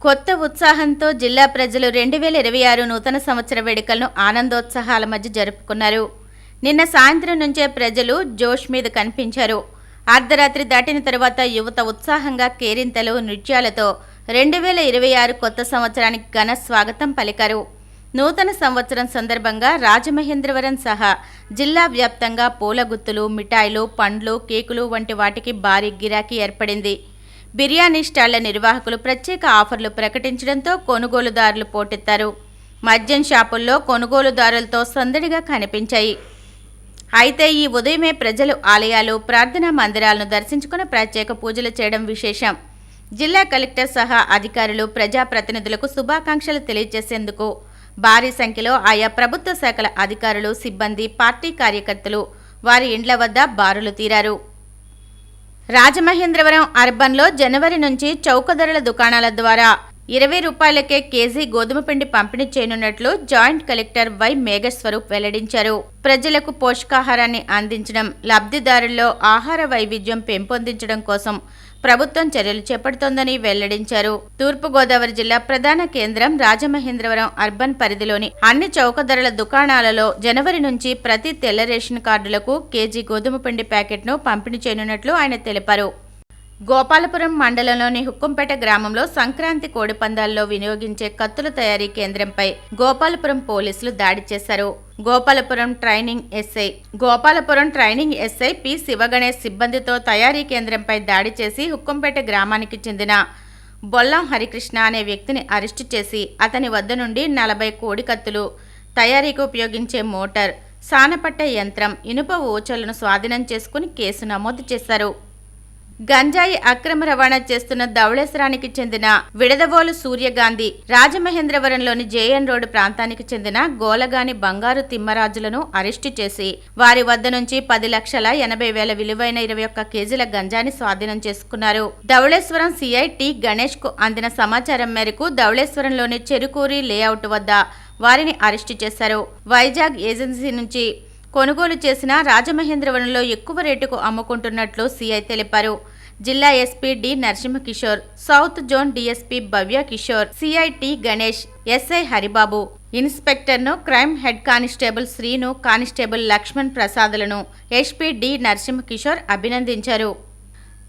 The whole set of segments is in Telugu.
కొత్త ఉత్సాహంతో జిల్లా ప్రజలు 2026 నూతన సంవత్సర వేడుకలను ఆనందోత్సాహాల మధ్య జరుపుకున్నారు. నిన్న సాయంత్రం నుంచే ప్రజలు జోష్ మీద కనిపించారు. అర్ధరాత్రి దాటిన తరువాత యువత ఉత్సాహంగా కేరింతలు, నృత్యాలతో 2026 కొత్త సంవత్సరానికి ఘన స్వాగతం పలికారు. నూతన సంవత్సరం సందర్భంగా రాజమహేంద్రవరం సహా జిల్లా వ్యాప్తంగా పూల గుత్తులు, మిఠాయిలు, పండ్లు, కేకులు వంటి వాటికి భారీ గిరాకీ ఏర్పడింది. బిర్యానీ స్టాళ్ల నిర్వాహకులు ప్రత్యేక ఆఫర్లు ప్రకటించడంతో కొనుగోలుదారులు పోటెత్తారు. మద్యం షాపుల్లో కొనుగోలుదారులతో సందడిగా కనిపించాయి. అయితే ఈ ఉదయమే ప్రజలు ఆలయాలు, ప్రార్థనా మందిరాలను దర్శించుకుని ప్రత్యేక పూజలు చేయడం విశేషం. జిల్లా కలెక్టర్ సహా అధికారులు, ప్రజాప్రతినిధులకు శుభాకాంక్షలు తెలియజేసేందుకు భారీ సంఖ్యలో ఆయా ప్రభుత్వ శాఖల అధికారులు, సిబ్బంది, పార్టీ కార్యకర్తలు వారి ఇండ్ల వద్ద బారులు తీరారు. రాజమహేంద్రవరం అర్బన్లో జనవరి నుంచి చౌక ధరల దుకాణాల ద్వారా 20 రూపాయలకే కేజీ గోధుమ పిండి పంపిణీ చేయనున్నట్లు జాయింట్ కలెక్టర్ వై మేఘస్వరూప్ వెల్లడించారు. ప్రజలకు పోషకాహారాన్ని అందించడం, లబ్ధిదారుల్లో ఆహార వైవిధ్యం పెంపొందించడం కోసం ప్రభుత్వం చర్యలు చేపడుతోందని వెల్లడించారు. తూర్పుగోదావరి జిల్లా ప్రధాన కేంద్రం రాజమహేంద్రవరం అర్బన్ పరిధిలోని అన్ని చౌక ధరల దుకాణాలలో జనవరి నుంచి ప్రతి తెల్ల రేషన్ కార్డులకు కేజీ గోధుమ పిండి ప్యాకెట్ను పంపిణీ చేయనున్నట్లు ఆయన తెలిపారు. గోపాలపురం మండలంలోని హుక్కుంపేట గ్రామంలో సంక్రాంతి కోడి పందాల్లో వినియోగించే కత్తుల తయారీ కేంద్రంపై గోపాలపురం పోలీసులు దాడి చేశారు. Gopalapuram training SI P Sivaganesh సిబ్బందితో తయారీ కేంద్రంపై దాడి చేసి హుక్కుంపేట గ్రామానికి చెందిన బొల్లం హరికృష్ణ అనే వ్యక్తిని అరెస్టు చేసి అతని వద్ద నుండి 40 కోడి కత్తులు, తయారీకి ఉపయోగించే మోటార్, సానపట్ట యంత్రం, ఇనుప ఊచలను స్వాధీనం చేసుకుని కేసు నమోదు చేశారు. గంజాయి అక్రమ రవాణా చేస్తున్న ధవళేశ్వరానికి చెందిన విడదవోలు సూర్యగాంధీ, రాజమహేంద్రవరంలోని జేఎన్ రోడ్డు ప్రాంతానికి చెందిన గోలగాని బంగారు తిమ్మరాజులను అరెస్టు చేసి వారి వద్ద నుంచి 10,80,000 విలువైన 21 కేజీల గంజాని స్వాధీనం చేసుకున్నారు. ధవళేశ్వరం సిఐ టి గణేష్ కు అందిన సమాచారం మేరకు ధవళేశ్వరంలోని చెరుకూరి లేఅవుట్ వద్ద వారిని అరెస్టు చేశారు. వైజాగ్ ఏజెన్సీ నుంచి కొనుగోలు చేసిన రాజమహేంద్రవరంలో ఎక్కువ రేటుకు అమ్ముకుంటున్నట్లు సిఐ తెలిపారు. జిల్లా SP D Narasimhakishore, south zone DSP Bhavya Kishore, CI T Ganesh, SI Haribabu, ఇన్స్పెక్టర్ను, crime head constable Srinu, constable Lakshman ప్రసాద్లను ఎస్పీ డి నరసింహకిషోర్ అభినందించారు.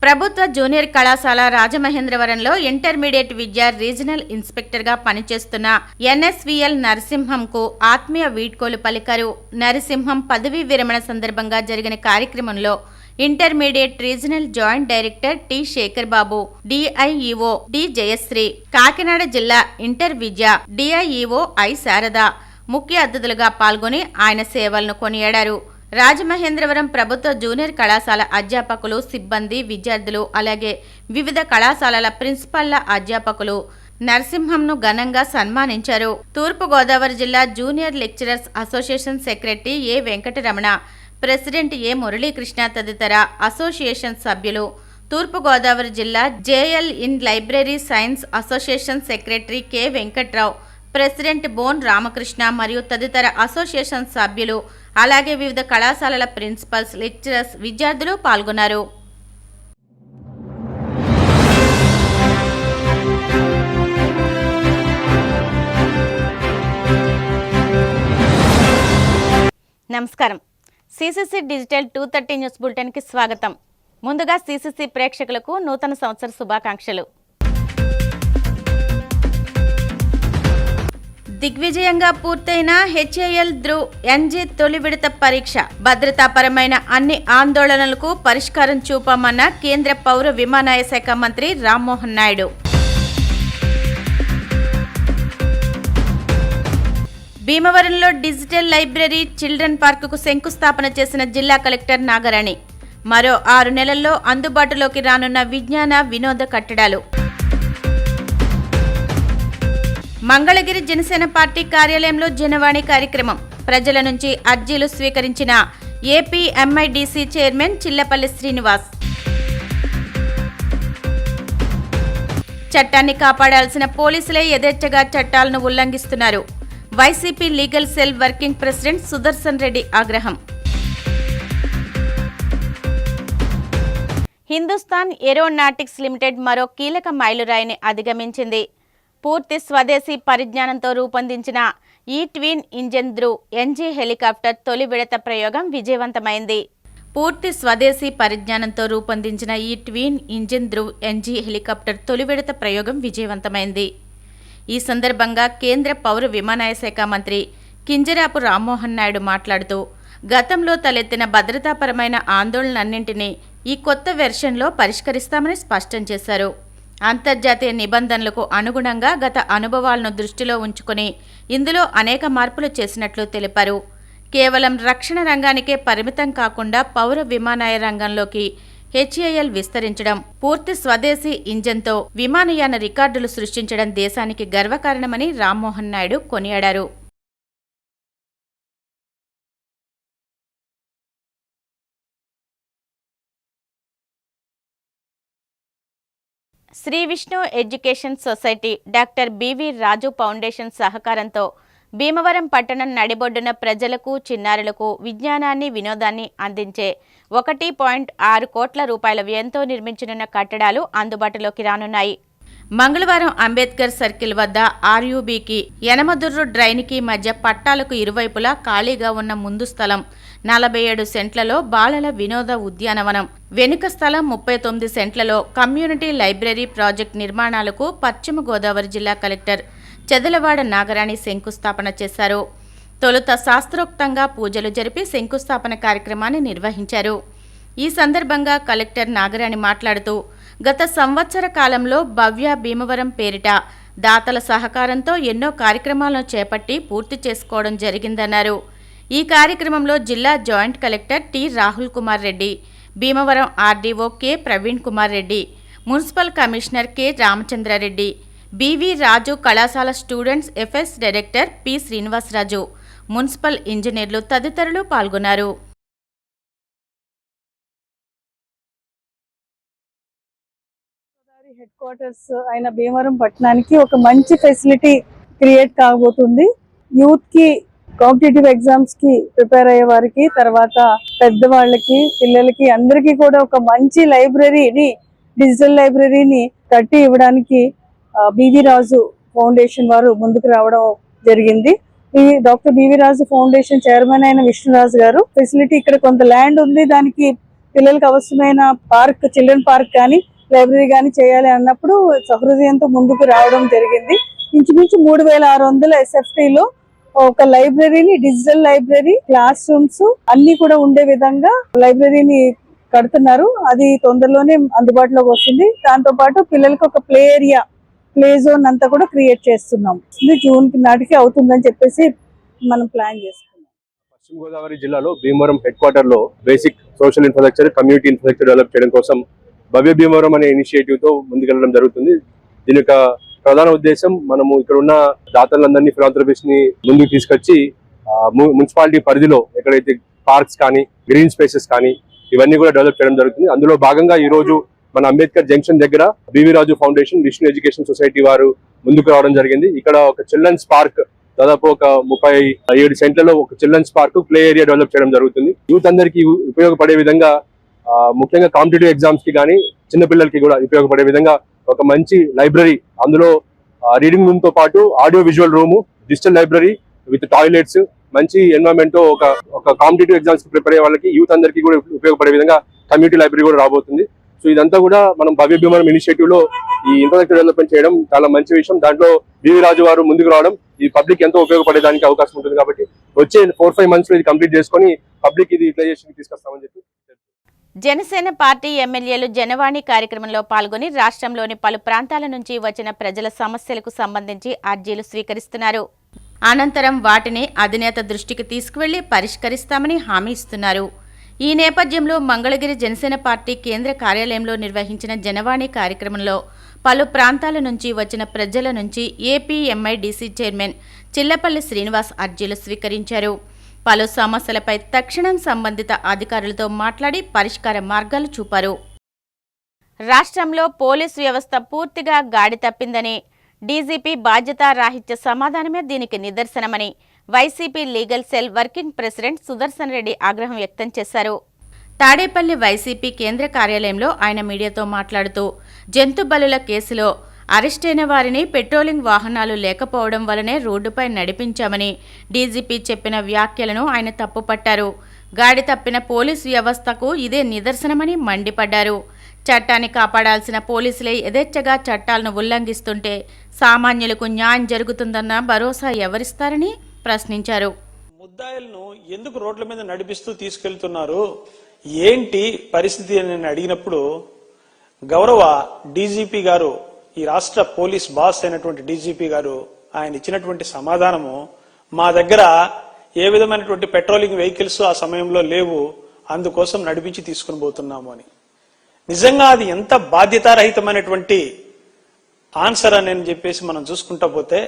ప్రభుత్వ జూనియర్ కళాశాల రాజమహేంద్రవరంలో ఇంటర్మీడియట్ విద్య రీజనల్ ఇన్స్పెక్టర్గా పనిచేస్తున్న ఎన్ఎస్విఎల్ నరసింహంకు ఆత్మీయ వీడ్కోలు పలికారు. నరసింహం పదవీ విరమణ సందర్భంగా జరిగిన కార్యక్రమంలో intermediate regional joint director T Sekhar Babu, DIEO D Jayasri, Kakinada జిల్లా ఇంటర్ విద్య డిఐఈఓ ఐ శారద ముఖ్య అతిథులుగా పాల్గొని ఆయన సేవలను కొనియాడారు. రాజమహేంద్రవరం ప్రభుత్వ జూనియర్ కళాశాల అధ్యాపకులు, సిబ్బంది, విద్యార్థులు, అలాగే వివిధ కళాశాలల ప్రిన్సిపల్ల అధ్యాపకులు నరసింహంను ఘనంగా సన్మానించారు. తూర్పుగోదావరి జిల్లా జూనియర్ లెక్చరర్స్ అసోసియేషన్ సెక్రటరీ ఏ వెంకటరమణ, ప్రెసిడెంట్ ఏ మురళీకృష్ణ తదితర అసోసియేషన్ సభ్యులు, తూర్పుగోదావరి జిల్లా JL in library science association secretary K Venkatrao, president bone Ramakrishna మరియు తదితర అసోసియేషన్ సభ్యులు, అలాగే వివిధ కళాశాలల ప్రిన్సిపల్స్, లెక్చరర్స్, విద్యార్థులు పాల్గొన్నారు. నమస్కారం. సిసిసి డిజిటల్ 230 న్యూస్ బులెటిన్కి స్వాగతం. ముందుగా సిసిసి ప్రేక్షకులకు నూతన సంవత్సర శుభాకాంక్షలు. దిగ్విజయంగా పూర్తయిన హెచ్ఏఎల్ ధ్రువ్ ఎన్జీ తొలి విడత పరీక్ష. భద్రతాపరమైన అన్ని ఆందోళనలకు పరిష్కారం చూపామన్న కేంద్ర పౌర విమానయాన శాఖ మంత్రి రామ్మోహన్ నాయుడు. భీమవరంలో డిజిటల్ లైబ్రరీ, చిల్డ్రన్ పార్కుకు శంకుస్థాపన చేసిన జిల్లా కలెక్టర్ నాగరాణి. మరో 6 నెలల్లో అందుబాటులోకి రానున్న విజ్ఞాన, వినోద కట్టడాలు. మంగళగిరి జనసేన పార్టీ కార్యాలయంలో జనవాణి కార్యక్రమం. ప్రజల నుంచి అర్జీలు స్వీకరించిన AP MIDC chairman Chillapalli Srinivas. చట్టాన్ని కాపాడాల్సిన పోలీసులే యథేచ్ఛగా చట్టాలను ఉల్లంఘిస్తున్నారు. YCP legal cell working president Sudarshan Reddy ఆగ్రహం. హిందుస్థాన్ ఏరోనాటిక్స్ లిమిటెడ్ మరో కీలక మైలురాయిని అధిగమించింది. పూర్తి స్వదేశీ పరిజ్ఞానంతో రూపొందించిన ఈ twin engine Dhruv NG helicopter తొలి విడత ప్రయోగం విజయవంతమైంది. పూర్తి స్వదేశీ పరిజ్ఞానంతో రూపొందించిన ఈ twin engine Dhruv NG helicopter తొలి విడత ప్రయోగం విజయవంతమైంది. ఈ సందర్భంగా కేంద్ర పౌర విమానయాన శాఖ మంత్రి కింజరాపు రామ్మోహన్ నాయుడు మాట్లాడుతూ, గతంలో తలెత్తిన భద్రతాపరమైన ఆందోళనలన్నింటినీ ఈ కొత్త వెర్షన్లో పరిష్కరిస్తామని స్పష్టం చేశారు. అంతర్జాతీయ నిబంధనలకు అనుగుణంగా గత అనుభవాలను దృష్టిలో ఉంచుకుని ఇందులో అనేక మార్పులు చేసినట్లు తెలిపారు. కేవలం రక్షణ రంగానికే పరిమితం కాకుండా పౌర విమానయాన రంగంలోకి హెచ్ఏఎల్ విస్తరించడం, పూర్తి స్వదేశీ ఇంజన్తో విమానయాన రికార్డులు సృష్టించడం దేశానికి గర్వకారణమని రామ్మోహన్ నాయుడు కొనియాడారు. Sri Vishnu education society, doctor BV Raju foundation సహకారంతో భీమవరం పట్టణం నడిబొడ్డున ప్రజలకు, చిన్నారులకు విజ్ఞానాన్ని, వినోదాన్ని అందించే 1.6 కోట్ల రూపాయల వ్యయంతో నిర్మించనున్న కట్టడాలు అందుబాటులోకి రానున్నాయి. మంగళవారం అంబేద్కర్ సర్కిల్ వద్ద ఆర్యూబీకి యనమదుర్రు డ్రైన్కి మధ్య పట్టాలకు ఇరువైపులా ఖాళీగా ఉన్న ముందు స్థలం 47 సెంట్లలో బాలల వినోద ఉద్యానవనం, వెనుక స్థలం 39 సెంట్లలో కమ్యూనిటీ లైబ్రరీ ప్రాజెక్ట్ నిర్మాణాలకు పశ్చిమ గోదావరి జిల్లా కలెక్టర్ చెదలవాడ నాగరాణి శంకుస్థాపన చేశారు. తొలుత శాస్త్రోక్తంగా పూజలు జరిపి శంకుస్థాపన కార్యక్రమాన్ని నిర్వహించారు. ఈ సందర్భంగా కలెక్టర్ నాగరాణి మాట్లాడుతూ, గత సంవత్సర కాలంలో భవ్య భీమవరం పేరిట దాతల సహకారంతో ఎన్నో కార్యక్రమాలను చేపట్టి పూర్తి చేసుకోవడం జరిగిందన్నారు. ఈ కార్యక్రమంలో జిల్లా joint collector T Rahul Kumar Reddy, Bhimavaram RDO K Praveen Kumar Reddy, municipal commissioner K Ramachandrareddy, BV Raju కళాశాల students FS director P Srinivasaraju, municipal ఇంజనీర్లు తదితరులు పాల్గొన్నారు. హెడ్ క్వార్టర్స్ అయిన భీమవరం పట్టణానికి ఒక మంచి ఫెసిలిటీ క్రియేట్ కాబోతుంది. యూత్ కి, కాంపిటేటివ్ ఎగ్జామ్స్ కి ప్రిపేర్ అయ్యే వారికి, తర్వాత పెద్దవాళ్ళకి, పిల్లలకి అందరికీ కూడా ఒక మంచి లైబ్రరీని, డిజిటల్ లైబ్రరీని కట్టి ఇవ్వడానికి బివి రాజు ఫౌండేషన్ వారు ముందుకు రావడం జరిగింది. ఈ doctor BV Raju foundation chairman అయిన విష్ణురాజు గారు ఫెసిలిటీ, ఇక్కడ కొంత ల్యాండ్ ఉంది, దానికి పిల్లలకు అవసరమైన పార్క్, చిల్డ్రన్ పార్క్ కానీ లైబ్రరీ కానీ చేయాలి అన్నప్పుడు సహృదయంతో ముందుకు రావడం జరిగింది. ఇంచుమించు 3600 SFTలో ఒక లైబ్రరీని, డిజిటల్ లైబ్రరీ, క్లాస్ రూమ్స్ అన్ని కూడా ఉండే విధంగా లైబ్రరీని కడుతున్నారు. అది తొందరలోనే అందుబాటులోకి వస్తుంది. దాంతో పాటు పిల్లలకు ఒక ప్లే ఏరియా, ప్లే జోన్ అంతా కూడా క్రియేట్ చేస్తున్నాం. జూన్ నాటికి అవుతుందని చెప్పేసి మనం ప్లాన్ చేసుకున్నాం. పశ్చిమ గోదావరి జిల్లాలో భీమవరం హెడ్ క్వార్టర్ లో basic social infrastructure, community infrastructure develop చేయడం కోసం భవ్య భీమవరం అనే ఇనిషియేటివ్ తో ముందుకెళ్లడం జరుగుతుంది. దీని యొక్క ప్రధాన ఉద్దేశం, మనము ఇక్కడ ఉన్న దాతలందరినీ, ఫిలాంథ్రపిస్ట్ ని ముందుకు తీసుకొచ్చి మున్సిపాలిటీ పరిధిలో ఎక్కడైతే పార్క్స్ కానీ, గ్రీన్ స్పేసెస్ కానీ ఇవన్నీ కూడా డెవలప్ చేయడం జరుగుతుంది. అందులో భాగంగా ఈ రోజు మన అంబేద్కర్ జంక్షన్ దగ్గర BV Raju foundation, Vishnu education society వారు ముందుకు రావడం జరిగింది. ఇక్కడ ఒక చిల్డ్రన్స్ పార్క్, దాదాపు ఒక 37 సెంట్లలో ఒక children's park, play area develop చేయడం జరుగుతుంది. యూత్ అందరికీ ఉపయోగపడే విధంగా, ముఖ్యంగా కాంపిటేటివ్ ఎగ్జామ్స్ కి కానీ చిన్నపిల్లలకి కూడా ఉపయోగపడే విధంగా ఒక మంచి లైబ్రరీ, అందులో రీడింగ్ రూమ్ తో పాటు audio visual room, digital library with toilets, మంచి ఎన్వైరన్మెంట్ తో ఒక కాంపిటేటివ్ ఎగ్జామ్స్ కి ప్రిపేర్ అయ్యే వాళ్ళకి, యూత్ అందరికీ కూడా ఉపయోగపడే విధంగా కమ్యూనిటీ లైబ్రరీ కూడా రాబోతుంది. సో ఇదంతా కూడా మనం భవ్య భీమవరం ఇనిషియేటివ్ లో ఈ ఇన్ఫ్రాస్ట్రక్చర్ డెవలప్మెంట్ చేయడం చాలా మంచి విషయం. దాంట్లో బివి రాజు వారు ముందుకు రావడం ఈ పబ్లిక్ ఎంతో ఉపయోగపడేదానికి అవకాశం ఉంటుంది. కాబట్టి వచ్చే 4-5 months లో ఇది కంప్లీట్ చేసుకొని పబ్లిక్ ఇది యూటిలైజేషన్ తీసుకొస్తామని చెప్పి. జనసేన పార్టీ ఎమ్మెల్యేలు జనవాణి కార్యక్రమంలో పాల్గొని రాష్ట్రంలోని పలు ప్రాంతాల నుంచి వచ్చిన ప్రజల సమస్యలకు సంబంధించి అర్జీలు స్వీకరిస్తున్నారు. అనంతరం వాటిని అధినేత దృష్టికి తీసుకువెళ్లి పరిష్కరిస్తామని హామీ ఇస్తున్నారు. ఈ నేపథ్యంలో మంగళగిరి జనసేన పార్టీ కేంద్ర కార్యాలయంలో నిర్వహించిన జనవాణి కార్యక్రమంలో పలు ప్రాంతాల నుంచి వచ్చిన ప్రజల నుంచి ఏపీఎంఐడిసి చైర్మన్ చిల్లపల్లి శ్రీనివాస్ అర్జీలు స్వీకరించారు. పలు సమస్యలపై తక్షణం సంబంధిత అధికారులతో మాట్లాడి పరిష్కార మార్గాలు చూపారు. రాష్ట్రంలో పోలీసు వ్యవస్థ పూర్తిగా గాడి తప్పిందని, డీజీపీ బాధ్యతారాహిత్య సమాధానమే దీనికి నిదర్శనమని YCP legal cell working president Sudarshan Reddy ఆగ్రహం వ్యక్తం చేశారు. తాడేపల్లి వైసీపీ కేంద్ర కార్యాలయంలో ఆయన మీడియాతో మాట్లాడుతూ, జంతు బలుల కేసులో అరెస్టైన వారిని పెట్రోలింగ్ వాహనాలు లేకపోవడం వలనే రోడ్డుపై నడిపించామని డీజీపీ చెప్పిన వ్యాఖ్యలను ఆయన తప్పుపట్టారు. గాడి తప్పిన పోలీస్ వ్యవస్థకు ఇదే నిదర్శనమని మండిపడ్డారు. చట్టాన్ని కాపాడాల్సిన పోలీసులే యథేచ్ఛగా చట్టాలను ఉల్లంఘిస్తుంటే సామాన్యులకు న్యాయం జరుగుతుందన్న భరోసా ఎవరిస్తారని ప్రశ్నించారు. ముద్దాయిలను ఎందుకు రోడ్ల మీద నడిపిస్తూ తీసుకెళ్తున్నారు, ఏంటి పరిస్థితి అని నేను అడిగినప్పుడు గౌరవ డీజీపీ గారు, ఈ రాష్ట్ర పోలీస్ బాస్ అయినటువంటి డీజీపీ గారు ఆయన ఇచ్చినటువంటి సమాధానము, మా దగ్గర ఏ విధమైనటువంటి పెట్రోలింగ్ వెహికల్స్ ఆ సమయంలో లేవు, అందుకోసం నడిపించి తీసుకుని పోతున్నాము అని. నిజంగా అది ఎంత బాధ్యతారహితమైనటువంటి ఆన్సర్ అని చెప్పేసి మనం చూసుకుంటా పోతే,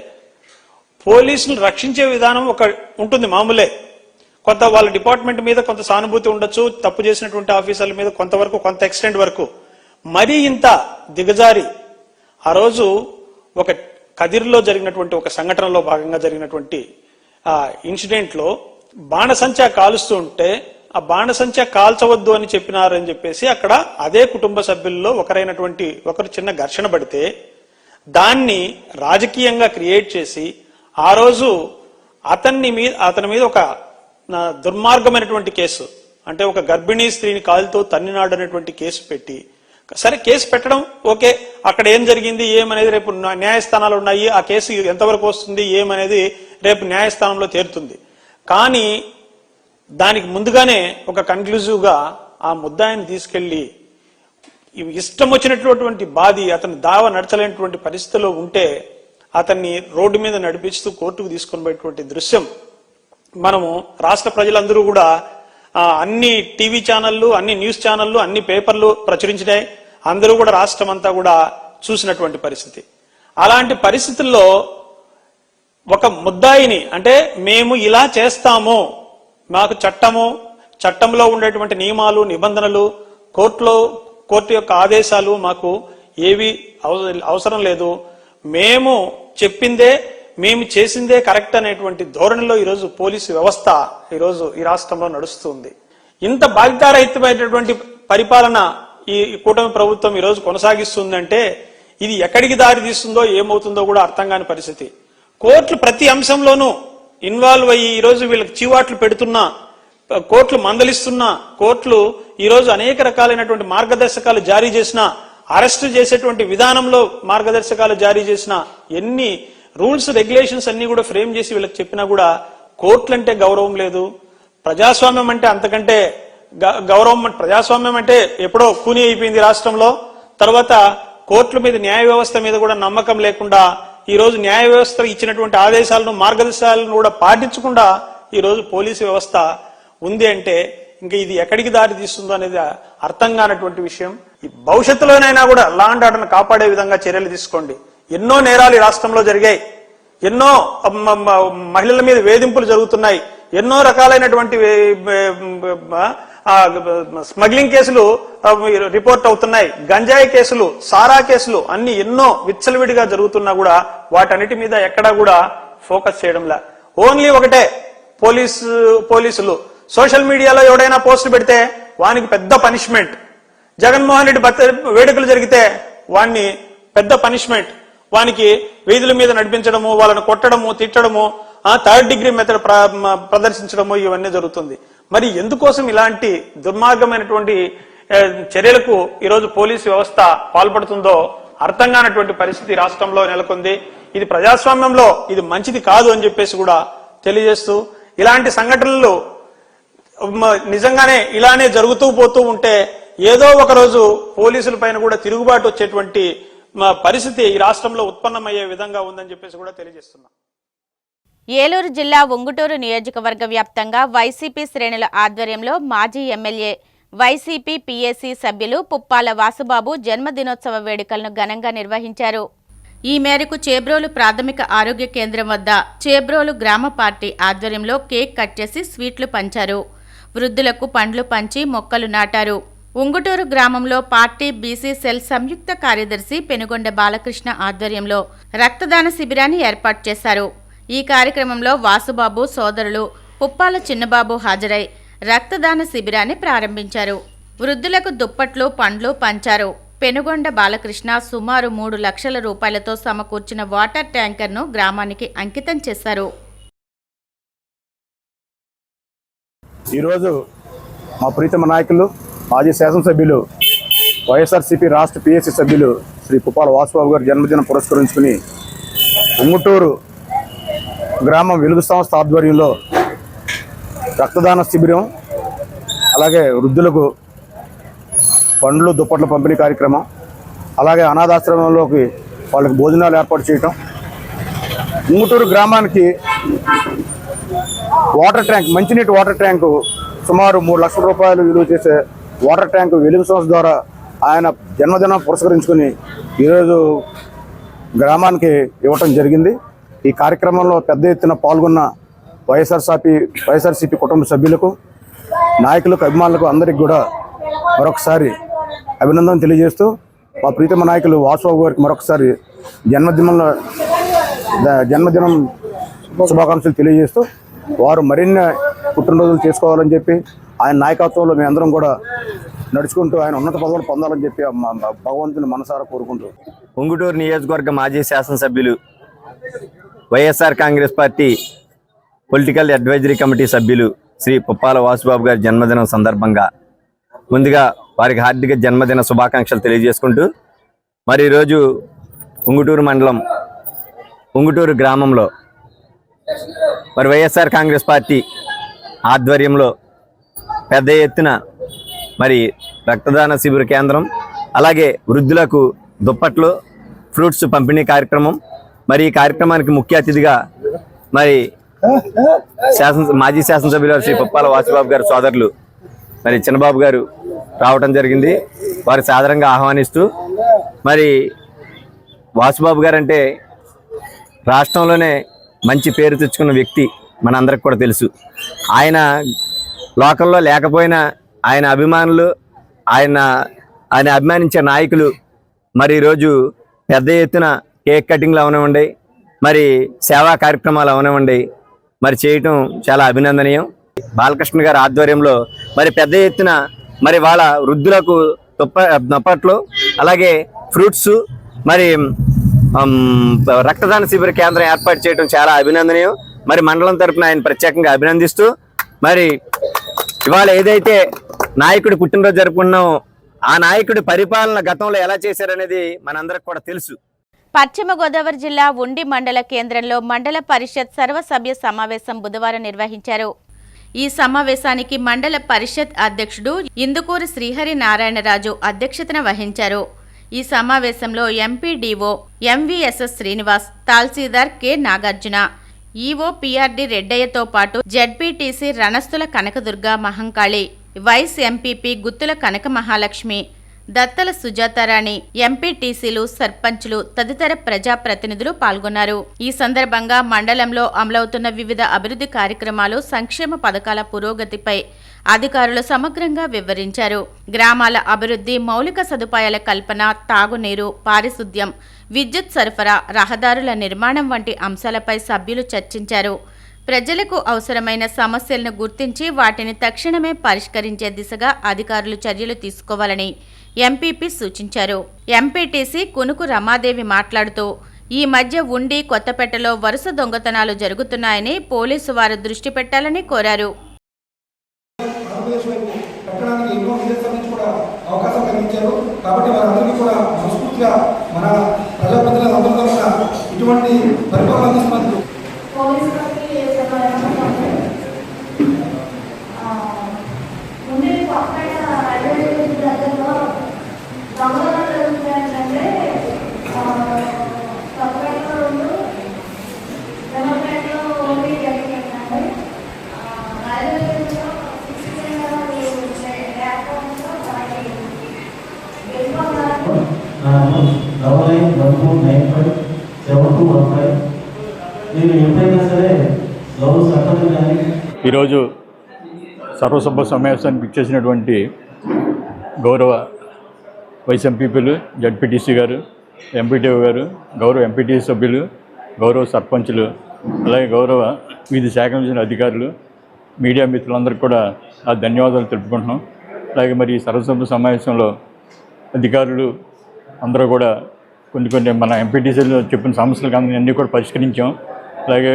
పోలీసులు రక్షించే విధానం ఒక ఉంటుంది మామూలే. కొంత వాళ్ళ డిపార్ట్మెంట్ మీద కొంత సానుభూతి ఉండొచ్చు, తప్పు చేసినటువంటి ఆఫీసర్ల మీద కొంతవరకు, కొంత ఎక్స్టెంట్ వరకు. మరీ ఇంత దిగజారి ఆ రోజు ఒక కదిర్లో జరిగినటువంటి ఒక సంఘటనలో భాగంగా జరిగినటువంటి ఆ ఇన్సిడెంట్ లో బాణసంచా కాలుస్తూ ఉంటే ఆ బాణసంచా కాల్చవద్దు అని చెప్పినారని చెప్పేసి అక్కడ అదే కుటుంబ సభ్యుల్లో ఒకరు చిన్న ఘర్షణ పడితే దాన్ని రాజకీయంగా క్రియేట్ చేసి ఆ రోజు అతని మీద ఒక దుర్మార్గమైనటువంటి కేసు, అంటే ఒక గర్భిణీ స్త్రీని కాలుతో తన్నినాడు అనేటువంటి కేసు పెట్టి, సరే కేసు పెట్టడం ఓకే, అక్కడ ఏం జరిగింది ఏమనేది రేపు న్యాయస్థానాలు ఉన్నాయి, ఆ కేసు ఎంతవరకు వస్తుంది ఏమనేది రేపు న్యాయస్థానంలో తేరుతుంది. కానీ దానికి ముందుగానే ఒక కన్క్లూజివ్ గా ఆ ముద్దాయిని తీసుకెళ్లి ఇష్టం వచ్చినటువంటి బాధి అతని దావ నడచలేనటువంటి పరిస్థితిలో ఉంటే అతన్ని రోడ్డు మీద నడిపిస్తూ కోర్టుకు తీసుకొని పోయేటువంటి దృశ్యం మనము రాష్ట్ర ప్రజలందరూ కూడా అన్ని టీవీ ఛానళ్లు, అన్ని న్యూస్ ఛానళ్లు, అన్ని పేపర్లు ప్రచురించినాయి. అందరూ కూడా రాష్ట్రం అంతా కూడా చూసినటువంటి పరిస్థితి. అలాంటి పరిస్థితుల్లో ఒక ముద్దాయిని, అంటే మేము ఇలా చేస్తాము, మాకు చట్టంలో ఉండేటువంటి నియమాలు, నిబంధనలు, కోర్టు యొక్క ఆదేశాలు మాకు ఏవి అవసరం లేదు, మేము చెప్పిందే, మేము చేసిందే కరెక్ట్ అనేటువంటి ధోరణిలో ఈరోజు పోలీసు వ్యవస్థ ఈరోజు ఈ రాష్ట్రంలో నడుస్తుంది. ఇంత బాధ్యతారహితమైనటువంటి పరిపాలన ఈ కూటమి ప్రభుత్వం ఈరోజు కొనసాగిస్తుందంటే ఇది ఎక్కడికి దారి తీస్తుందో ఏమవుతుందో కూడా అర్థం కాని పరిస్థితి. కోర్టులు ప్రతి అంశంలోనూ ఇన్వాల్వ్ అయ్యి ఈరోజు వీళ్ళకి చీవాట్లు పెడుతున్నా, కోర్టులు మందలిస్తున్నా, కోర్టులు ఈరోజు అనేక రకాలైనటువంటి మార్గదర్శకాలు జారీ చేసిన, అరెస్టు చేసేటువంటి విధానంలో మార్గదర్శకాలు జారీ చేసిన, ఎన్ని రూల్స్ రెగ్యులేషన్స్ అన్ని కూడా ఫ్రేమ్ చేసి వీళ్ళకి చెప్పినా కూడా కోర్టులంటే గౌరవం లేదు. ప్రజాస్వామ్యం అంటే అంతకంటే గౌరవం, ప్రజాస్వామ్యం అంటే ఎప్పుడో కూని అయిపోయింది రాష్ట్రంలో. తర్వాత కోర్టుల మీద, న్యాయ వ్యవస్థ మీద కూడా నమ్మకం లేకుండా ఈ రోజు న్యాయ వ్యవస్థ ఇచ్చినటువంటి ఆదేశాలను, మార్గదర్శకాలను కూడా పాటించకుండా ఈ రోజు పోలీసు వ్యవస్థ ఉంది అంటే ఇంకా ఇది ఎక్కడికి దారి తీస్తుందో అనేది అర్థం కానటువంటి విషయం. ఈ భవిష్యత్తులోనైనా కూడా లా అండ్ ఆర్డర్ను కాపాడే విధంగా చర్యలు తీసుకోండి. ఎన్నో నేరాలు ఈ రాష్ట్రంలో జరిగాయి, ఎన్నో మహిళల మీద వేధింపులు జరుగుతున్నాయి, ఎన్నో రకాలైనటువంటి స్మగ్లింగ్ కేసులు రిపోర్ట్ అవుతున్నాయి, గంజాయి కేసులు, సారా కేసులు అన్ని ఎన్నో విచ్చలవిడిగా జరుగుతున్నా కూడా వాటన్నిటి మీద ఎక్కడా కూడా ఫోకస్ చేయడంలా. ఓన్లీ ఒకటే, పోలీసులు సోషల్ మీడియాలో ఎవడైనా పోస్టులు పెడితే వానికి పెద్ద పనిష్మెంట్, జగన్మోహన్ రెడ్డి వేడుకలు జరిగితే వాడిని పెద్ద పనిష్మెంట్, వానికి వీధుల మీద నడిపించడము, వాళ్ళని కొట్టడము, తిట్టడము, థర్డ్ డిగ్రీ మెథడ్ ప్రదర్శించడము ఇవన్నీ జరుగుతుంది. మరి ఎందుకోసం ఇలాంటి దుర్మార్గమైనటువంటి చర్యలకు ఈరోజు పోలీసు వ్యవస్థ పాల్పడుతుందో అర్థం కానటువంటి పరిస్థితి రాష్ట్రంలో నెలకొంది. ఇది ప్రజాస్వామ్యంలో ఇది మంచిది కాదు అని చెప్పేసి కూడా తెలియజేస్తూ, ఇలాంటి సంఘటనలు నిజంగానే ఇలానే జరుగుతూ పోతూ ఉంటే ఏదో ఒక రోజు పోలీసుల పైన కూడా తిరుగుబాటు వచ్చేటువంటి పరిస్థితి ఈ రాష్ట్రంలో ఉత్పన్నమయ్యే విధంగా ఉందని చెప్పేసి కూడా తెలియజేస్తున్నా. ఏలూరు జిల్లా ఉంగుటూరు నియోజకవర్గ వ్యాప్తంగా వైసీపీ శ్రేణుల ఆధ్వర్యంలో మాజీ ఎమ్మెల్యే, వైసీపీ పీఏసీ సభ్యులు పుప్పాల వాసుబాబు జన్మదినోత్సవ వేడుకలను ఘనంగా నిర్వహించారు. ఈ మేరకు చేబ్రోలు ప్రాథమిక ఆరోగ్య కేంద్రం వద్ద చేబ్రోలు గ్రామ పార్టీ ఆధ్వర్యంలో కేక్ కట్ చేసి స్వీట్లు పంచారు. వృద్ధులకు పండ్లు పంచి మొక్కలు నాటారు. ఉంగుటూరు గ్రామంలో పార్టీ బీసీ సెల్ సంయుక్త కార్యదర్శి పెనుగొండ బాలకృష్ణ ఆధ్వర్యంలో రక్తదాన శిబిరాన్ని ఏర్పాటు చేశారు. ఈ కార్యక్రమంలో వాసుబాబు సోదరులు పుప్పాల చిన్నబాబు హాజరై రక్తదాన శిబిరాన్ని ప్రారంభించారు. వృద్ధులకు దుప్పట్లు, పండ్లు పంచారు. పెనుగొండ బాలకృష్ణ సుమారు 3 లక్షల రూపాయలతో సమకూర్చిన వాటర్ ట్యాంకర్ను గ్రామానికి అంకితం చేశారు. ఈరోజు మా ప్రీతమ నాయకులు మాజీ శాసనసభ్యులు వైఎస్ఆర్సీపీ రాష్ట్ర పిఎస్సి సభ్యులు శ్రీ పుప్పాల వాసుబాబు గారి జన్మదినం పురస్కరించుకుని ఉంగుటూరు గ్రామం వెలుగు సంస్థ ఆధ్వర్యంలో రక్తదాన శిబిరం, అలాగే వృద్ధులకు పండ్లు దుప్పట్ల పంపిణీ కార్యక్రమం, అలాగే అనాథాశ్రమంలోకి వాళ్ళకి భోజనాలు ఏర్పాటు చేయటం, ఉంగుటూరు గ్రామానికి వాటర్ ట్యాంక్, మంచినీటి వాటర్ ట్యాంకు సుమారు 3 లక్షల రూపాయలు విలువ చేసే వాటర్ ట్యాంకు వెలుగు సంస్థ ద్వారా ఆయన జన్మదినం పురస్కరించుకుని ఈరోజు గ్రామానికి ఇవ్వటం జరిగింది. ఈ కార్యక్రమంలో పెద్ద ఎత్తున పాల్గొన్న వైఎస్ఆర్సీపీ కుటుంబ సభ్యులకు, నాయకులకు, అభిమానులకు అందరికీ కూడా మరొకసారి అభినందన తెలియజేస్తూ మా ప్రీతమ నాయకులు వాసుబాబు గారికి మరొకసారి జన్మదినం శుభాకాంక్షలు తెలియజేస్తూ వారు మరిన్ని పుట్టినరోజులు చేసుకోవాలని చెప్పి ఆయన నాయకత్వంలో మేమందరం కూడా నడుచుకుంటూ ఆయన ఉన్నత పదవులు పొందాలని చెప్పి భగవంతుని మనసారా కోరుకుంటూ ఉంగుటూరు నియోజకవర్గ మాజీ శాసనసభ్యులు, YSR Congress party political advisory committee సభ్యులు శ్రీ పుప్పాల వాసుబాబు గారి జన్మదినం సందర్భంగా ముందుగా వారికి హార్దిక జన్మదిన శుభాకాంక్షలు తెలియజేసుకుంటూ, మరి ఈరోజు ఉంగుటూరు మండలం ఉంగుటూరు గ్రామంలో మరి వైఎస్ఆర్ కాంగ్రెస్ పార్టీ ఆధ్వర్యంలో పెద్ద ఎత్తున మరి రక్తదాన శిబిర కేంద్రం, అలాగే వృద్ధులకు దుప్పట్లు, ఫ్రూట్స్ పంపిణీ కార్యక్రమం. మరి ఈ కార్యక్రమానికి ముఖ్య అతిథిగా మరి మాజీ శాసనసభ్యులు శ్రీ పుప్పాల వాసుబాబు గారి సోదరులు మరి చిన్నబాబు గారు రావటం జరిగింది. వారి సాదరంగా ఆహ్వానిస్తూ, మరి వాసుబాబు గారు అంటే రాష్ట్రంలోనే మంచి పేరు తెచ్చుకున్న వ్యక్తి మనందరికి కూడా తెలుసు. ఆయన లోకల్లో లేకపోయినా ఆయన అభిమానులు, ఆయన అభిమానించే నాయకులు మరి ఈరోజు పెద్ద ఎత్తున కేక్ కటింగ్లు అవనివ్వండి, మరి సేవా కార్యక్రమాలు అవనివ్వండి, మరి చేయటం చాలా అభినందనీయం. బాలకృష్ణ గారి ఆధ్వర్యంలో మరి పెద్ద ఎత్తున మరి వాళ్ళ వృద్ధులకు దుప్పట్లు, అలాగే ఫ్రూట్స్, మరి రక్తదాన శిబిర కేంద్రం ఏర్పాటు చేయడం చాలా అభినందనీయం. మరి మండలం తరపున ఆయన ప్రత్యేకంగా అభినందిస్తూ, మరి ఇవాళ ఏదైతే నాయకుడి పుట్టినరోజు జరుపుకున్నామో ఆ నాయకుడి పరిపాలన గతంలో ఎలా చేశారనేది మనందరికి కూడా తెలుసు. పశ్చిమ గోదావరి జిల్లా ఉండి మండల కేంద్రంలో మండల పరిషత్ సర్వసభ్య సమావేశం బుధవారం నిర్వహించారు. ఈ సమావేశానికి మండల పరిషత్ అధ్యక్షుడు ఇందుకూరి శ్రీహరి నారాయణరాజు అధ్యక్షతన వహించారు. ఈ సమావేశంలో ఎంపీడీఓ ఎంవీఎస్ఎస్ శ్రీనివాస్, తహసీల్దార్ కె నాగార్జున, ఈఓ పిఆర్డి రెడ్డయ్యతో పాటు ZPTC Ranasthula Kanakadurga Mahankali, vice MPP Guttula Kanaka Mahalakshmi, Dattala Sujatharani, ఎంపీటీసీలు, సర్పంచ్లు తదితర ప్రజాప్రతినిధులు పాల్గొన్నారు. ఈ సందర్భంగా మండలంలో అమలవుతున్న వివిధ అభివృద్ధి కార్యక్రమాలు, సంక్షేమ పథకాల పురోగతిపై అధికారులు సమగ్రంగా వివరించారు. గ్రామాల అభివృద్ధి, మౌలిక సదుపాయాల కల్పన, తాగునీరు, పారిశుద్ధ్యం, విద్యుత్ సరఫరా, రహదారుల నిర్మాణం వంటి అంశాలపై సభ్యులు చర్చించారు. ప్రజలకు అవసరమైన సమస్యలను గుర్తించి వాటిని తక్షణమే పరిష్కరించే దిశగా అధికారులు చర్యలు తీసుకోవాలని ఎంపీపీ సూచించారు. ఎంపీటీసీ కునుకు రమాదేవి మాట్లాడుతూ, ఈ మధ్య ఉండి కొత్తపేటలో వరుస దొంగతనాలు జరుగుతున్నాయని పోలీసు వారు దృష్టి పెట్టాలని కోరారు. కాబట్టి వారందరికీ కూడా మనస్ఫూర్తిగా మన ప్రజాప్రతినిధులందరితో కూడా ఇటువంటి పరిపాలన అందిస్తున్నందుకు ఈరోజు సర్వసభ్య సమావేశానికి ఇచ్చేసినటువంటి గౌరవ వైస్ ఎంపీపీలు, జడ్పీటీసీ గారు, ఎంపీటీఓ గారు, గౌరవ ఎంపీటీసీ సభ్యులు, గౌరవ సర్పంచులు, అలాగే గౌరవ వివిధ శాఖల నుంచి అధికారులు, మీడియా మిత్రులందరికీ కూడా ధన్యవాదాలు తెలుపుకుంటున్నాం. అలాగే మరి సర్వసభ్య సమావేశంలో అధికారులు అందరూ కూడా కొన్ని మన ఎంపీటీసీలో చెప్పిన సమస్యలు కానీ అన్నీ కూడా పరిష్కరించాం. అలాగే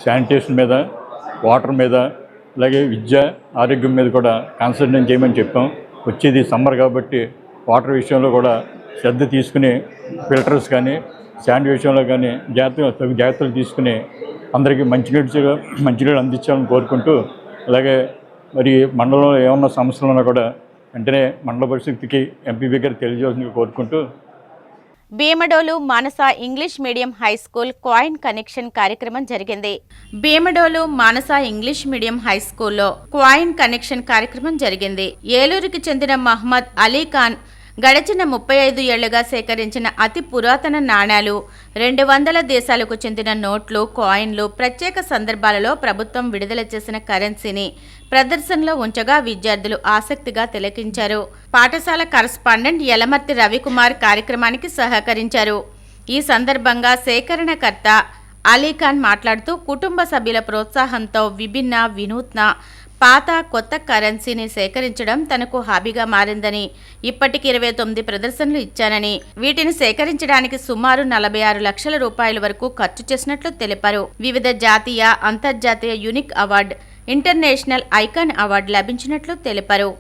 శానిటేషన్ మీద, వాటర్ మీద, అలాగే విద్య, ఆరోగ్యం మీద కూడా కాన్సన్ట్రేట్ చేయమని చెప్పాం. వచ్చేది సమ్మర్ కాబట్టి వాటర్ విషయంలో కూడా శ్రద్ధ తీసుకుని ఫిల్టర్స్ కానీ శాండ్ విషయంలో కానీ జాగ్రత్తలు తీసుకుని అందరికీ మంచినీళ్ళు అందించాలని కోరుకుంటూ, అలాగే మరి మండలంలో ఏమన్నా సమస్యలు ఉన్నా కూడా వెంటనే మండల పరిస్థితికి ఎంపీపీ గారు తెలియజేయాల్సిందిగా కోరుకుంటూ. Bhimadolu Manasa English medium high school coin connection కార్యక్రమం జరిగింది. Bhimadolu Manasa English medium high స్కూల్లో కాయిన్ కనెక్షన్ కార్యక్రమం జరిగింది. ఏలూరుకి చెందిన మహమ్మద్ అలీ ఖాన్ గడిచిన 35 ఏళ్లుగా సేకరించిన అతి పురాతన నాణేలు, 200 దేశాలకు చెందిన నోట్లు, కాయిన్లు, ప్రత్యేక సందర్భాలలో ప్రభుత్వం విడుదల చేసిన కరెన్సీని ప్రదర్శనలో ఉంచగా విద్యార్థులు ఆసక్తిగా తిలకించారు. పాఠశాల కరస్పాండెంట్ యలమర్తి రవికుమార్ కార్యక్రమానికి సహకరించారు. ఈ సందర్భంగా సేకరణకర్త అలీఖాన్ మాట్లాడుతూ కుటుంబ సభ్యుల ప్రోత్సాహంతో విభిన్న, వినూత్న, పాత, కొత్త కరెన్సీని సేకరించడం తనకు హాబీగా మారిందని, ఇప్పటికి 29 ప్రదర్శనలు ఇచ్చానని, వీటిని సేకరించడానికి సుమారు 46 లక్షల రూపాయల వరకు ఖర్చు చేసినట్లు తెలిపారు. వివిధ జాతీయ, అంతర్జాతీయ unique award, international icon award లభించినట్లు తెలిపారు.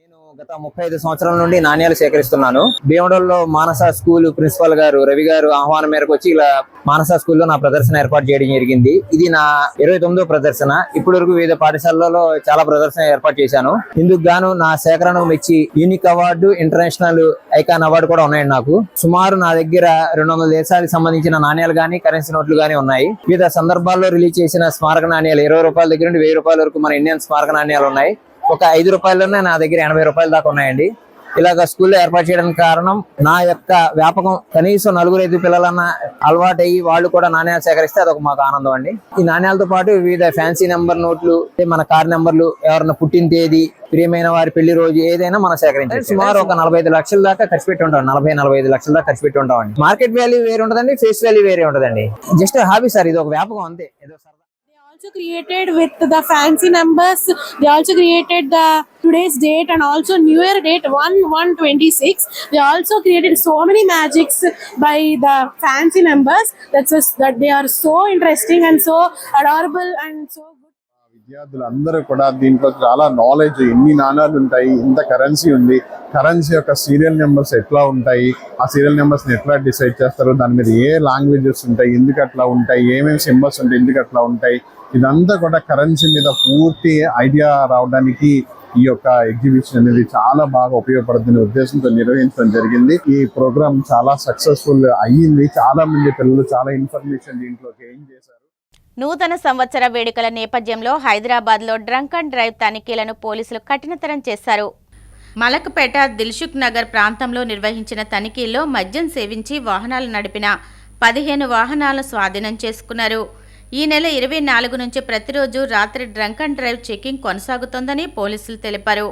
నేను గత 35 సంవత్సరాల నుండి నాణ్యాలు సేకరిస్తున్నాను. భీమడోల్లో మానస స్కూల్ ప్రిన్సిపల్ గారు రవి గారు ఆహ్వానం మేరకు వచ్చి ఇలా మానస స్కూల్లో నా ప్రదర్శన ఏర్పాటు చేయడం జరిగింది. ఇది నా 29వ ప్రదర్శన. ఇప్పటి వరకు వివిధ పాఠశాలలో చాలా ప్రదర్శన ఏర్పాటు చేశాను. ఇందుకు గాను నా సేకరణకు మెచ్చి unique award, international icon award కూడా ఉన్నాయండి. నాకు సుమారు నా దగ్గర 200 దేశాలకు సంబంధించిన నాణ్యాలు గానీ, కరెన్సీ నోట్లు గానీ ఉన్నాయి. వివిధ సందర్భాల్లో రిలీజ్ చేసిన స్మారక నాణ్యాలు 20 రూపాయల దగ్గర నుండి 1000 రూపాయల వరకు మన ఇండియన్ స్మారక నాణ్యాలు ఉన్నాయి. ఒక 5 రూపాయల్లోనే నా దగ్గర 80 రూపాయల దాకా ఉన్నాయండి. ఇలాగ స్కూల్లో ఏర్పాటు చేయడానికి కారణం నా యొక్క వ్యాపకం. కనీసం 4-5 పిల్లలన్నా అలవాటు అయ్యి వాళ్ళు కూడా నాణ్యాలు సేకరిస్తే అదొక మాకు ఆనందం అండి. ఈ నాణ్యాలతో పాటు వివిధ ఫ్యాన్సీ నెంబర్ నోట్లు, మన కార్ నెంబర్లు, ఎవరైనా పుట్టిన తేదీ, ప్రియమైన వారి పెళ్లి రోజు ఏదైనా మనం సేకరించాలి. సుమారు ఒక 45 లక్షల దాకా ఖర్చు పెట్టి ఉంటాం. 40-45 లక్షల దాకా ఖర్చు పెట్టి ఉంటామండి. మార్కెట్ వాల్యూ వేరే ఉంటుందండి, ఫేస్ వాల్యూ వేరే ఉంటుందండి. జస్ట్ హాబీ సార్, ఇది ఒక వ్యాపకం అంతే. ఏదో sir also created with the fancy numbers. They also created the today's date and also New Year date 1/1/26. They also created so many magics by the fancy numbers. That they are so interesting and so adorable and so good. విద్యార్థులందరూ కూడా దీంట్లో చాలా నాలెడ్జ్, ఎన్ని నాణాలు ఉంటాయి, ఇంత కరెన్సీ ఉంది, కరెన్సీ యొక్క సీరియల్ నెంబర్స్ ఎట్లా ఉంటాయి, ఆ సీరియల్ నెంబర్స్ని ఎట్లా డిసైడ్ చేస్తారు, దాని మీద ఏ లాంగ్వేజెస్ ఉంటాయి, ఎందుకు అట్లా ఉంటాయి, ఏమేమి సింబల్స్ ఉంటాయి, ఎందుకు అట్లా ఉంటాయి, ఇదంతా కూడా కరెన్సీ మీద పూర్తి ఐడియా రావడానికి ఈ యొక్క ఎగ్జిబిషన్ అనేది చాలా బాగా ఉపయోగపడుతున్న ఉద్దేశంతో నిర్వహించడం జరిగింది. ఈ ప్రోగ్రామ్ చాలా సక్సెస్ఫుల్ అయ్యింది. చాలా మంది పిల్లలు చాలా ఇన్ఫర్మేషన్ దీంట్లో గెయిన్ చేశారు. నూతన సంవత్సర వేడుకల నేపథ్యంలో హైదరాబాద్లో డ్రంక్ అండ్ డ్రైవ్ తనిఖీలను పోలీసులు కఠినతరం చేశారు. మలక్పేట, దిల్సుఖ్ నగర్ ప్రాంతంలో నిర్వహించిన తనిఖీల్లో మద్యం సేవించి వాహనాలు నడిపిన 15 వాహనాలను స్వాధీనం చేసుకున్నారు. ఈ నెల 24 నుంచి ప్రతిరోజు రాత్రి డ్రంక్ అండ్ డ్రైవ్ చెకింగ్ కొనసాగుతోందని పోలీసులు తెలిపారు.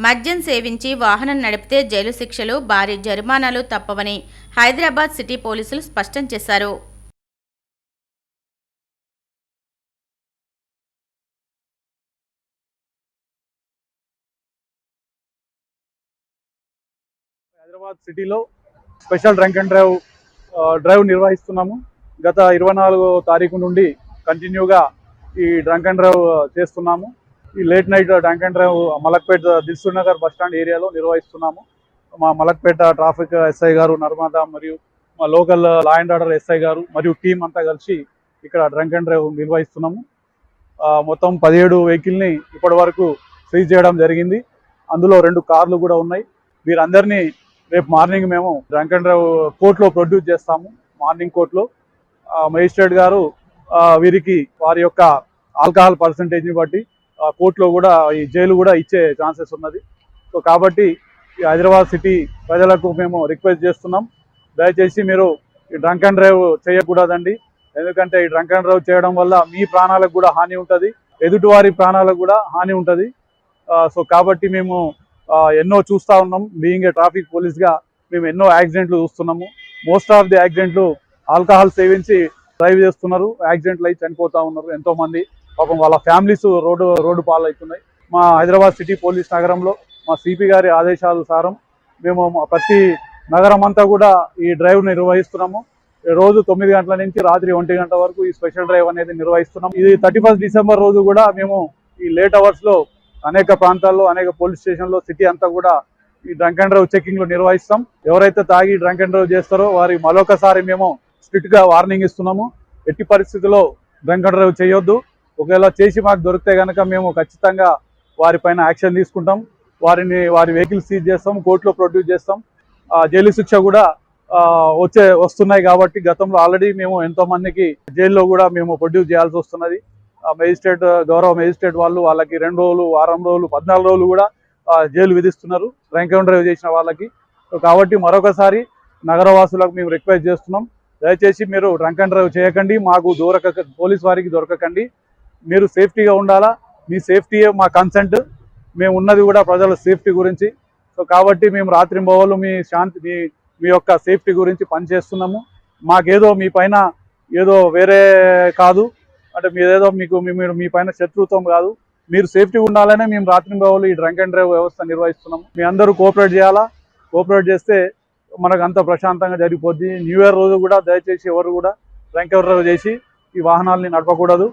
మద్యం సేవించి వాహనం నడిపితే జైలు శిక్షలు, భారీ జరిమానాలు తప్పవని హైదరాబాద్ సిటీ పోలీసులు స్పష్టం చేశారు. హైదరాబాద్ సిటీలో స్పెషల్ డ్రంక్ అండ్ డ్రైవ్ నిర్వహిస్తున్నాము. గత 24వ తారీఖు నుండి కంటిన్యూగా ఈ డ్రంక్ అండ్ డ్రైవ్ చేస్తున్నాము. ఈ late night drunk and drive Malakpet Dilsukh Nagar bus stand ఏరియాలో నిర్వహిస్తున్నాము. మా మలక్పేట ట్రాఫిక్ ఎస్ఐ గారు, నర్మదా మరియు మా local law and order SI గారు మరియు టీం అంతా కలిసి ఇక్కడ డ్రంక్ అండ్ డ్రైవ్ నిర్వహిస్తున్నాము. మొత్తం 17 వెహికల్ని ఇప్పటి వరకు సీజ్ చేయడం జరిగింది. అందులో 2 కార్లు కూడా ఉన్నాయి. వీరందరినీ రేపు మార్నింగ్ మేము డ్రంక్ అండ్ డ్రైవ్ కోర్టులో ప్రొడ్యూస్ చేస్తాము. మార్నింగ్ కోర్టులో మేజిస్ట్రేట్ గారు వీరికి వారి యొక్క ఆల్కహాల్ పర్సంటేజ్ని బట్టి కోర్టులో కూడా ఈ జైలు కూడా ఇచ్చే ఛాన్సెస్ ఉన్నది. సో కాబట్టి ఈ హైదరాబాద్ సిటీ ప్రజలకు మేము రిక్వెస్ట్ చేస్తున్నాం, దయచేసి మీరు ఈ డ్రంక్ అండ్ డ్రైవ్ చేయకూడదండి. ఎందుకంటే ఈ డ్రంక్ అండ్ డ్రైవ్ చేయడం వల్ల మీ ప్రాణాలకు కూడా హాని ఉంటుంది, ఎదుటివారి ప్రాణాలకు కూడా హాని ఉంటుంది. సో కాబట్టి మేము ఎన్నో చూస్తూ ఉన్నాం. బీయింగ్ ఏ ట్రాఫిక్ పోలీస్గా మేము ఎన్నో యాక్సిడెంట్లు చూస్తున్నాము. మోస్ట్ ఆఫ్ ది యాక్సిడెంట్లు ఆల్కహాల్ సేవించి డ్రైవ్ చేస్తున్నారు, యాక్సిడెంట్లు అయి చనిపోతూ ఉన్నారు ఎంతోమంది. పాపం వాళ్ళ ఫ్యామిలీస్ రోడ్డు పాలవుతున్నాయి. మా హైదరాబాద్ సిటీ పోలీస్ నగరంలో మా సిపి గారి ఆదేశానుసారం మేము ప్రతి నగరం అంతా కూడా ఈ డ్రైవ్ నిర్వహిస్తున్నాము. రోజు 9 గంటల నుంచి రాత్రి 1 గంట వరకు ఈ స్పెషల్ డ్రైవ్ అనేది నిర్వహిస్తున్నాం. ఇది 31 డిసెంబర్ రోజు కూడా మేము ఈ లేట్ అవర్స్లో అనేక ప్రాంతాల్లో, అనేక పోలీస్ స్టేషన్లో సిటీ అంతా కూడా ఈ డ్రంక్ అండ్ డ్రైవ్ చెకింగ్లు నిర్వహిస్తాం. ఎవరైతే తాగి డ్రంక్ అండ్ డ్రైవ్ చేస్తారో వారి మరొకసారి మేము స్ట్రిక్ట్గా వార్నింగ్ ఇస్తున్నాము. ఎట్టి పరిస్థితుల్లో డ్రంక్ అండ్ డ్రైవ్ చేయొద్దు. ఒకవేళ చేసి మాకు దొరికితే కనుక మేము ఖచ్చితంగా వారిపైన యాక్షన్ తీసుకుంటాం. వారి వెహికల్ సీజ్ చేస్తాం, కోర్టులో ప్రొడ్యూస్ చేస్తాం. జైలు శిక్ష కూడా వస్తున్నాయి కాబట్టి గతంలో ఆల్రెడీ మేము ఎంతోమందికి జైల్లో కూడా మేము ప్రొడ్యూస్ చేయాల్సి వస్తున్నది. గౌరవ మేజిస్ట్రేట్ వాళ్ళకి 2 రోజులు, వారం రోజులు, 14 రోజులు కూడా జైలు విధిస్తున్నారు డ్రంక్ అండ్ డ్రైవ్ చేసిన వాళ్ళకి. కాబట్టి మరొకసారి నగరవాసులకు మేము రిక్వెస్ట్ చేస్తున్నాం, దయచేసి మీరు డ్రంక్ అండ్ డ్రైవ్ చేయకండి, మాకు పోలీస్ వారికి దొరకకండి. మీరు సేఫ్టీగా ఉండాలా, మీ సేఫ్టీయే మా కన్సెంట్. మేము ఉన్నది కూడా ప్రజల సేఫ్టీ గురించి. సో కాబట్టి మేము రాత్రింబవళ్ళు మీ యొక్క సేఫ్టీ గురించి పనిచేస్తున్నాము. మాకేదో మీ పైన ఏదో వేరే కాదు, అంటే మీరేదో మీ పైన శత్రుత్వం కాదు. మీరు సేఫ్టీ ఉండాలనే మేము రాత్రింబవళ్ళు ఈ డ్రంక్ అండ్ డ్రైవ్ వ్యవస్థ నిర్వహిస్తున్నాము. మీ అందరూ కోఆపరేట్ చేయాలా. కోఆపరేట్ చేస్తే మనకు అంత ప్రశాంతంగా జరిగిపోద్ది. న్యూ ఇయర్ రోజు కూడా దయచేసి ఎవరు కూడా డ్రంక్ అండ్ డ్రైవ్ చేసి ఈ వాహనాలని నడపకూడదు.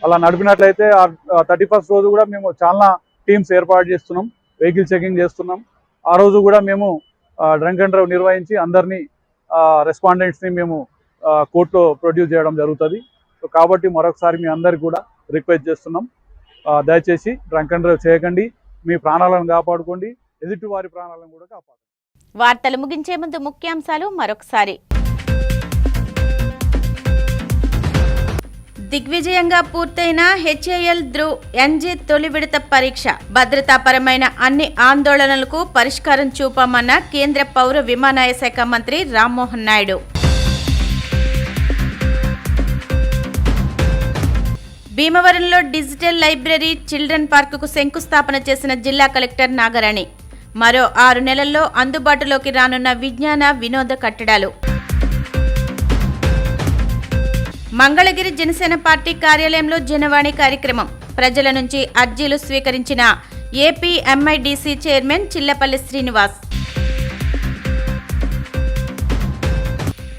అలా నడిపినట్లయితే 31st రోజు కూడా మేము చాలా టీమ్స్ ఏర్పాటు చేస్తున్నాం, వెహికల్ చెకింగ్ చేస్తున్నాం. ఆ రోజు కూడా మేము డ్రంక్ అండ్ డ్రైవ్ నిర్వహించి అందరినీ రెస్పాండెంట్స్ని మేము కోర్టులో ప్రొడ్యూస్ చేయడం జరుగుతుంది. సో కాబట్టి మరొకసారి మీ అందరికి కూడా రిక్వెస్ట్ చేస్తున్నాం, దయచేసి డ్రంక్ అండ్ డ్రైవ్ చేయకండి, మీ ప్రాణాలను కాపాడుకోండి, ఎదుటి వారి ప్రాణాలను కూడా కాపాడుకోండి. వార్తలు ముగించే ముందు ముఖ్యాంశాలు మరొకసారి. దిగ్విజయంగా పూర్తయిన HAL ధ్రువ్ NG తొలి విడత పరీక్ష. భద్రతాపరమైన అన్ని ఆందోళనలకు పరిష్కారం చూపామన్న కేంద్ర పౌర విమానయాన శాఖ మంత్రి రామ్మోహన్ నాయుడు. భీమవరంలో డిజిటల్ లైబ్రరీ, చిల్డ్రన్ పార్కుకు శంకుస్థాపన చేసిన జిల్లా కలెక్టర్ నాగరాణి. మరో 6 నెలల్లో అందుబాటులోకి రానున్న విజ్ఞాన వినోద కట్టడాలు. మంగళగిరి జనసేన పార్టీ కార్యాలయంలో జనవాణి కార్యక్రమం. ప్రజల నుంచి అర్జీలు స్వీకరించిన AP MIDC chairman Chillapalli Srinivas.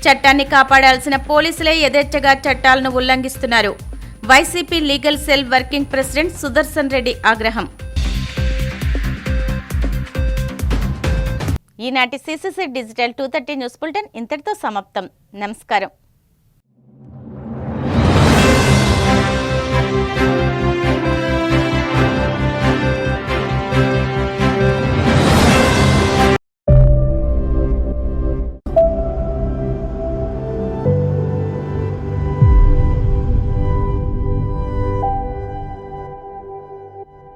చట్టాన్ని కాపాడాల్సిన పోలీసులే యథేచ్ఛగా చట్టాలను ఉల్లంఘిస్తున్నారు. YCP legal cell working president Sudarshan Reddy ఆగ్రహం. ఈనాటి CCC డిజిటల్ 230 న్యూస్ బులెటిన్ ఇంతటితో సమాప్తం. నమస్కారం.